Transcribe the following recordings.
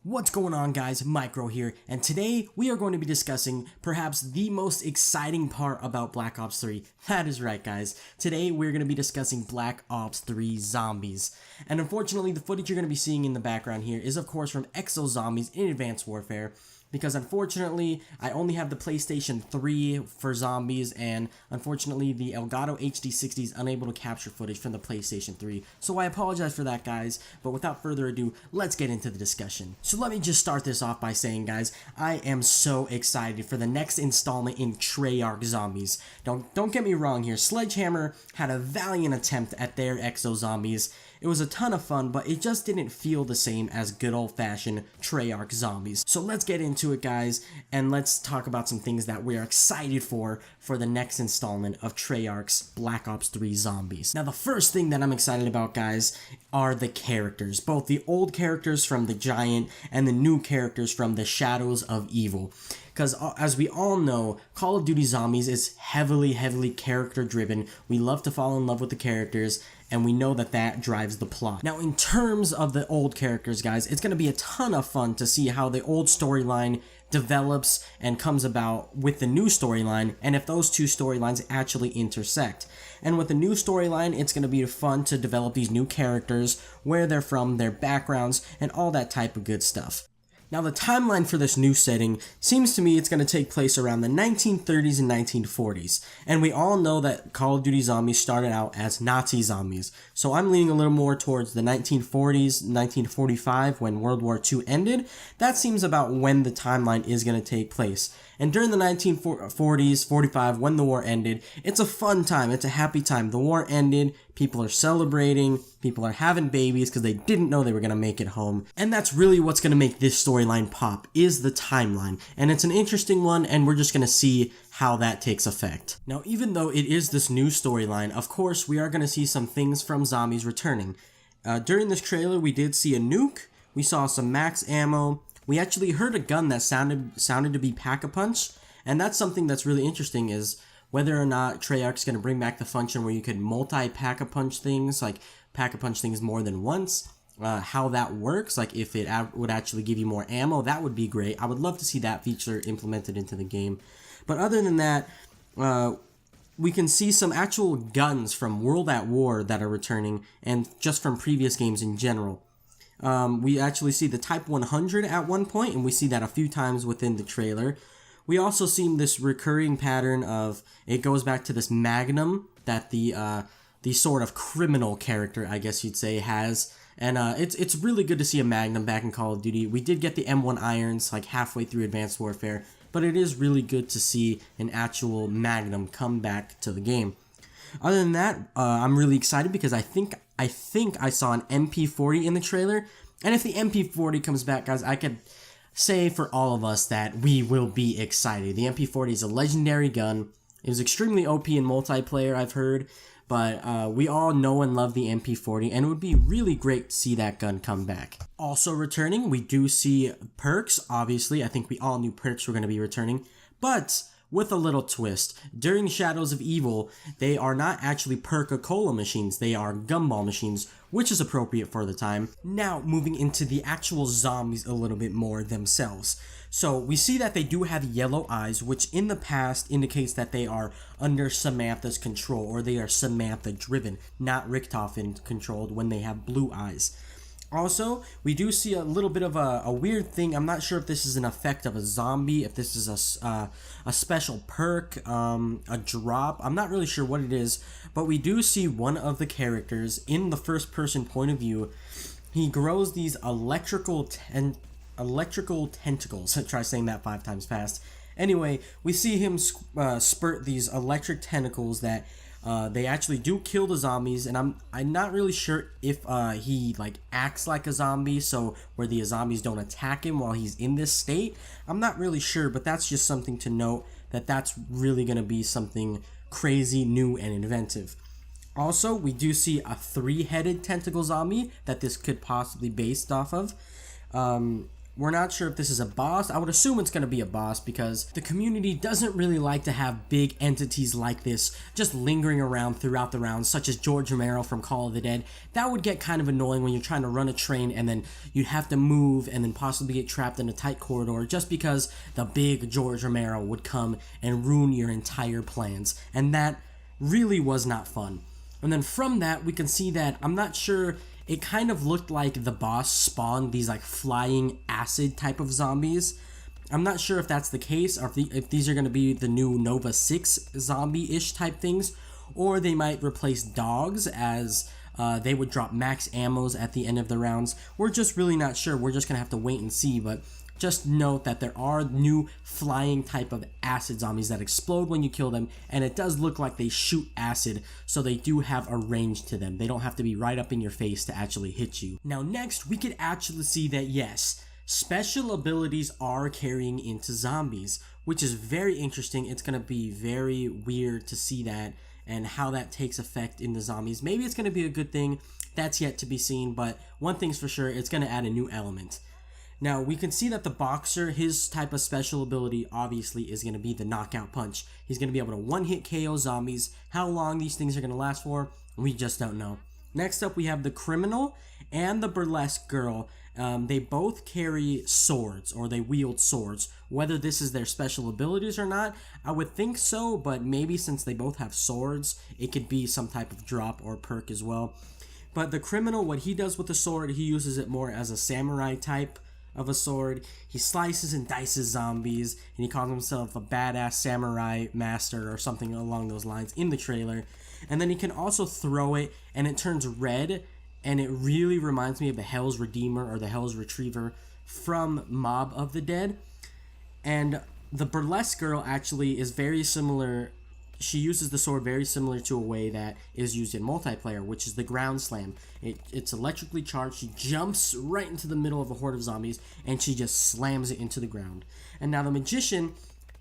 What's going on, guys? Micro here, and today we are going to be discussing perhaps the most exciting part about Black Ops 3. That is right, guys. Today we're going to be discussing Black Ops 3 Zombies. And unfortunately, the footage you're going to be seeing in the background here is of course from Exo Zombies in Advanced Warfare, because unfortunately I only have the PlayStation 3 for Zombies, and unfortunately the Elgato HD60 is unable to capture footage from the PlayStation 3. So I apologize for that, guys, but without further ado, let's get into the discussion. So let me just start this off by saying, guys, I am so excited for the next installment in Treyarch Zombies. Don't get me wrong here, Sledgehammer had a valiant attempt at their Exo Zombies. It was a ton of fun, but it just didn't feel the same as good old-fashioned Treyarch Zombies. So let's get into it, guys, and let's talk about some things that we are excited for the next installment of Treyarch's Black Ops 3 Zombies. Now, the first thing that I'm excited about, guys, are the characters. Both the old characters from the Giant and the new characters from the Shadows of Evil. Because as we all know, Call of Duty Zombies is heavily character driven. We love to fall in love with the characters, and we know that that drives the plot. Now, in terms of the old characters, guys, it's going to be a ton of fun to see how the old storyline develops and comes about with the new storyline, and if those two storylines actually intersect. And with the new storyline, it's going to be fun to develop these new characters, where they're from, their backgrounds, and all that type of good stuff. Now, the timeline for this new setting seems to me it's going to take place around the 1930s and 1940s, and we all know that Call of Duty Zombies started out as Nazi zombies, so I'm leaning a little more towards the 1940s, 1945, when World War II ended. That seems about when the timeline is going to take place. And during the 1940s, 45, when the war ended, it's a fun time, it's a happy time. The war ended, people are celebrating, people are having babies because they didn't know they were going to make it home. And that's really what's going to make this storyline pop, is the timeline. And it's an interesting one, and we're just going to see how that takes effect. Now, even though it is this new storyline, of course, we are going to see some things from Zombies returning. During this trailer, we did see a nuke, we saw some max ammo, we actually heard a gun that sounded to be Pack-a-Punch, and that's something that's really interesting, is whether or not Treyarch's going to bring back the function where you could multi-Pack-a-Punch things, like Pack-a-Punch things more than once, how that works, like if it would actually give you more ammo, that would be great. I would love to see that feature implemented into the game. But other than that, we can see some actual guns from World at War that are returning, and just from previous games in general. We actually see the Type 100 at one point, and we see that a few times within the trailer. We also see this recurring pattern of, it goes back to this Magnum that the sort of criminal character, I guess you'd say, has. And it's really good to see a Magnum back in Call of Duty. We did get the M1 Irons like halfway through Advanced Warfare, but it is really good to see an actual Magnum come back to the game. Other than that, I'm really excited because I think I saw an MP40 in the trailer, and if the MP40 comes back, guys, I could say for all of us that we will be excited. The MP40 is a legendary gun. It was extremely OP in multiplayer, I've heard, but we all know and love the MP40, and it would be really great to see that gun come back. Also returning, we do see perks, obviously. I think we all knew perks were going to be returning, but with a little twist. During Shadows of Evil, they are not actually Perca-Cola machines, they are gumball machines, which is appropriate for the time. Now, moving into the actual zombies a little bit more themselves. So, we see that they do have yellow eyes, which in the past indicates that they are under Samantha's control, or they are Samantha-driven, not Richtofen controlled when they have blue eyes. Also, we do see a little bit of a weird thing. I'm not sure if this is an effect of a zombie, if this is a special perk, a drop. I'm not really sure what it is, but we do see one of the characters in the first-person point of view. He grows these electrical tentacles. Try saying that 5 times fast. Anyway, we see him spurt these electric tentacles that they actually do kill the zombies, and I'm not really sure if he like acts like a zombie, so where the zombies don't attack him while he's in this state. I'm not really sure, but that's just something to note, that that's really going to be something crazy, new, and inventive. Also, we do see a 3-headed tentacle zombie that this could possibly be based off of. We're not sure if this is a boss. I would assume it's going to be a boss because the community doesn't really like to have big entities like this just lingering around throughout the rounds, such as George Romero from Call of the Dead. That would get kind of annoying when you're trying to run a train and then you'd have to move and then possibly get trapped in a tight corridor just because the big George Romero would come and ruin your entire plans. And that really was not fun. And then from that, we can see that I'm not sure. It kind of looked like the boss spawned these like flying acid type of zombies. I'm not sure if that's the case, or if these are going to be the new Nova 6 zombie-ish type things, or they might replace dogs as they would drop max ammos at the end of the rounds. We're just really not sure. We're just going to have to wait and see, but just note that there are new flying type of acid zombies that explode when you kill them, and it does look like they shoot acid, so they do have a range to them. They don't have to be right up in your face to actually hit you. Now next, we could actually see that yes, special abilities are carrying into zombies, which is very interesting. It's going to be very weird to see that and how that takes effect in the zombies. Maybe it's going to be a good thing. That's yet to be seen, but one thing's for sure, it's going to add a new element. Now, we can see that the Boxer, his type of special ability, obviously, is going to be the Knockout Punch. He's going to be able to one-hit KO zombies. How long these things are going to last for, we just don't know. Next up, we have the Criminal and the Burlesque Girl. They both carry swords, or they wield swords. Whether this is their special abilities or not, I would think so, but maybe since they both have swords, it could be some type of drop or perk as well. But the Criminal, what he does with the sword, he uses it more as a samurai type of a sword. He slices and dices zombies, and he calls himself a badass samurai master or something along those lines in the trailer. And then he can also throw it, and it turns red, and it really reminds me of the Hell's Redeemer or the Hell's Retriever from Mob of the Dead. And the Burlesque Girl actually is very similar. She uses the sword very similar to a way that is used in multiplayer, which is the ground slam. It's electrically charged. She jumps right into the middle of a horde of zombies, and she just slams it into the ground. And now the Magician,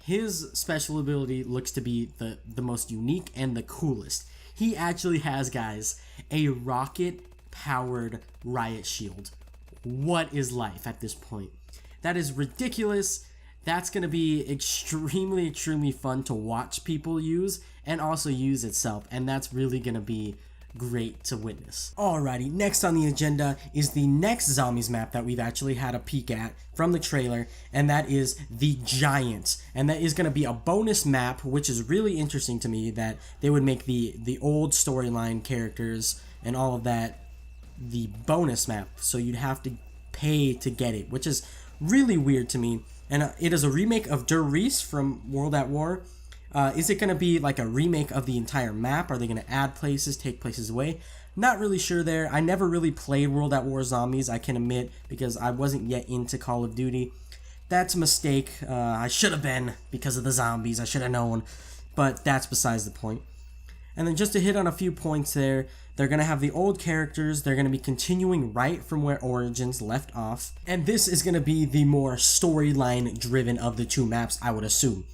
his special ability looks to be the most unique and the coolest. He actually has, guys, a rocket-powered riot shield. What is life at this point? That is ridiculous. That's going to be extremely fun to watch people use and also use itself, and that's really going to be great to witness. Alrighty, next on the agenda is the next zombies map that we've actually had a peek at from the trailer, and that is the Giant. And that is going to be a bonus map, which is really interesting to me that they would make the old storyline characters and all of that the bonus map, so you'd have to pay to get it, which is really weird to me. And it is a remake of Der Riese from World at War. Is it going to be like a remake of the entire map? Are they going to add places, take places away? Not really sure there. I never really played World at War Zombies, I can admit, because I wasn't yet into Call of Duty. That's a mistake. I should have been because of the zombies. I should have known. But that's besides the point. And then just to hit on a few points there, they're going to have the old characters. They're going to be continuing right from where Origins left off. And this is going to be the more storyline driven of the two maps, I would assume.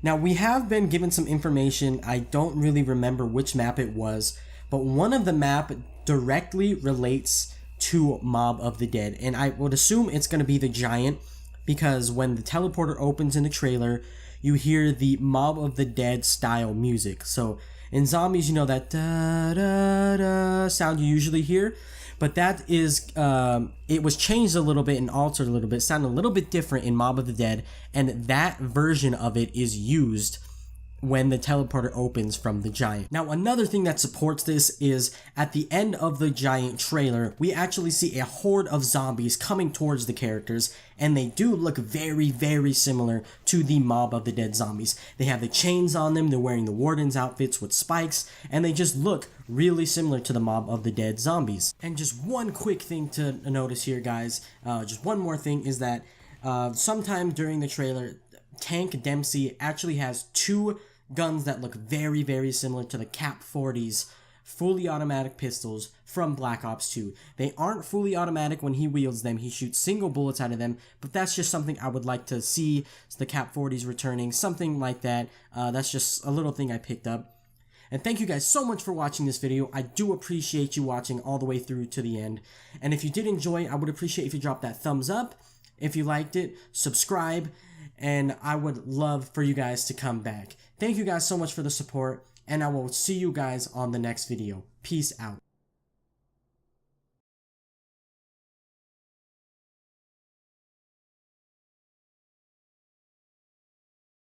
Now, we have been given some information. I don't really remember which map it was, but one of the map directly relates to Mob of the Dead. And I would assume it's going to be the Giant, because when the teleporter opens in the trailer, you hear the Mob of the Dead style music. So in zombies, you know that da-da-da sound you usually hear, but that is, it was changed a little bit and altered a little bit, sounded a little bit different in Mob of the Dead, and that version of it is used when the teleporter opens from the Giant. Now, another thing that supports this is at the end of the Giant trailer, we actually see a horde of zombies coming towards the characters, and they do look very similar to the Mob of the Dead zombies. They have the chains on them, they're wearing the Warden's outfits with spikes, and they just look really similar to the Mob of the Dead zombies. And just one quick thing to notice here, guys, just one more thing, is that sometime during the trailer, Tank Dempsey actually has two guns that look very similar to the Cap 40's fully automatic pistols from Black Ops 2. They aren't fully automatic when he wields them. He shoots single bullets out of them, but that's just something I would like to see. The Cap 40's returning, something like that. That's just a little thing I picked up. And thank you guys so much for watching this video. I do appreciate you watching all the way through to the end. And if you did enjoy, I would appreciate if you dropped that thumbs up. If you liked it, subscribe, and I would love for you guys to come back. Thank you guys so much for the support, and I will see you guys on the next video. Peace out.